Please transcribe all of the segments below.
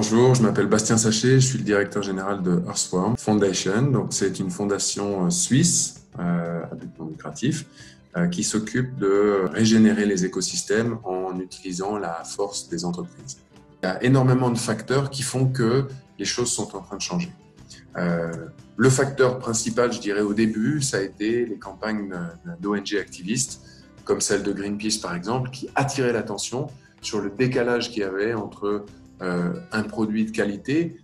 Bonjour, je m'appelle Bastien Sachet, je suis le directeur général de Earthworm Foundation. Donc, c'est une fondation suisse à but non lucratif qui s'occupe de régénérer les écosystèmes en utilisant la force des entreprises. Il y a énormément de facteurs qui font que les choses sont en train de changer. Le facteur principal, je dirais au début, ça a été les campagnes d'ONG activistes, comme celle de Greenpeace par exemple, qui attiraient l'attention sur le décalage qu'il y avait entre un produit de qualité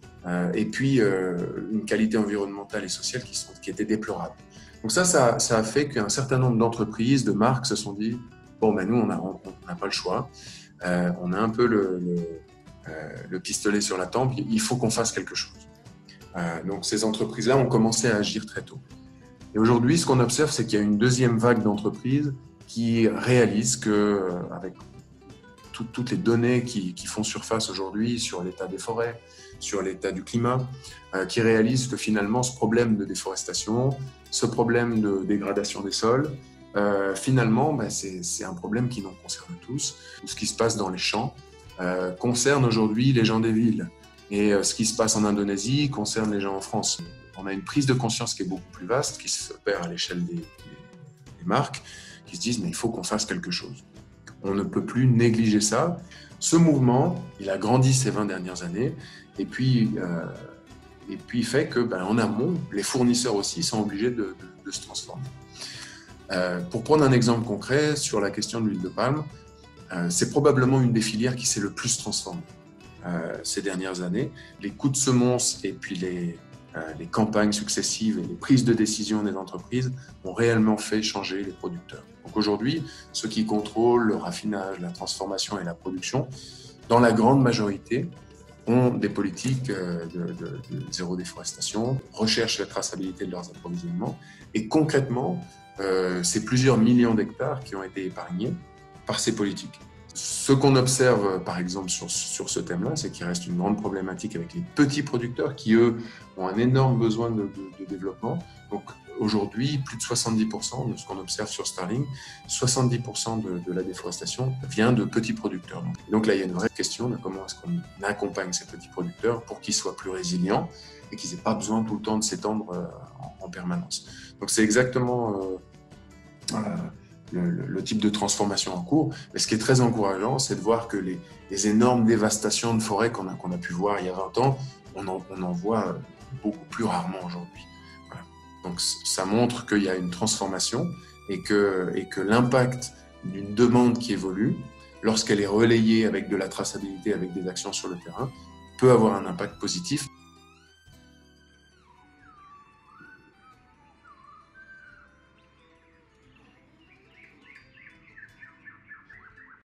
et puis une qualité environnementale et sociale qui était déplorable. Donc ça a fait qu'un certain nombre d'entreprises, de marques se sont dit bon, ben nous, on n'a pas le choix. On a un peu le pistolet sur la tempe, il faut qu'on fasse quelque chose. Donc ces entreprises-là ont commencé à agir très tôt. Et aujourd'hui, ce qu'on observe, c'est qu'il y a une deuxième vague d'entreprises qui réalisent que, avec toutes les données qui font surface aujourd'hui sur l'état des forêts, sur l'état du climat, qui réalisent que finalement ce problème de déforestation, ce problème de dégradation des sols, finalement, c'est un problème qui nous concerne tous. Tout ce qui se passe dans les champs concerne aujourd'hui les gens des villes. Et ce qui se passe en Indonésie concerne les gens en France. On a une prise de conscience qui est beaucoup plus vaste, qui s'opère à l'échelle des marques, qui se disent mais il faut qu'on fasse quelque chose. On ne peut plus négliger ça. Ce mouvement, il a grandi ces 20 dernières années et puis fait que, en amont, les fournisseurs aussi sont obligés de se transformer. Pour prendre un exemple concret sur la question de l'huile de palme, c'est probablement une des filières qui s'est le plus transformée ces dernières années. Les coûts de semences et puis les campagnes successives et les prises de décision des entreprises ont réellement fait changer les producteurs. Donc aujourd'hui, ceux qui contrôlent le raffinage, la transformation et la production, dans la grande majorité, ont des politiques de zéro déforestation, recherchent la traçabilité de leurs approvisionnements et concrètement, c'est plusieurs millions d'hectares qui ont été épargnés par ces politiques. Ce qu'on observe, par exemple, sur ce thème-là, c'est qu'il reste une grande problématique avec les petits producteurs qui, eux, ont un énorme besoin de développement. Donc, aujourd'hui, plus de 70% de ce qu'on observe sur Starling, 70% de la déforestation vient de petits producteurs. Donc là, il y a une vraie question de comment est-ce qu'on accompagne ces petits producteurs pour qu'ils soient plus résilients et qu'ils n'aient pas besoin tout le temps de s'étendre en permanence. Donc, c'est exactement le type de transformation en cours. Mais ce qui est très encourageant, c'est de voir que les énormes dévastations de forêts qu'on a pu voir il y a 20 ans, on en voit beaucoup plus rarement aujourd'hui. Voilà. Donc ça montre qu'il y a une transformation et que l'impact d'une demande qui évolue, lorsqu'elle est relayée avec de la traçabilité, avec des actions sur le terrain, peut avoir un impact positif.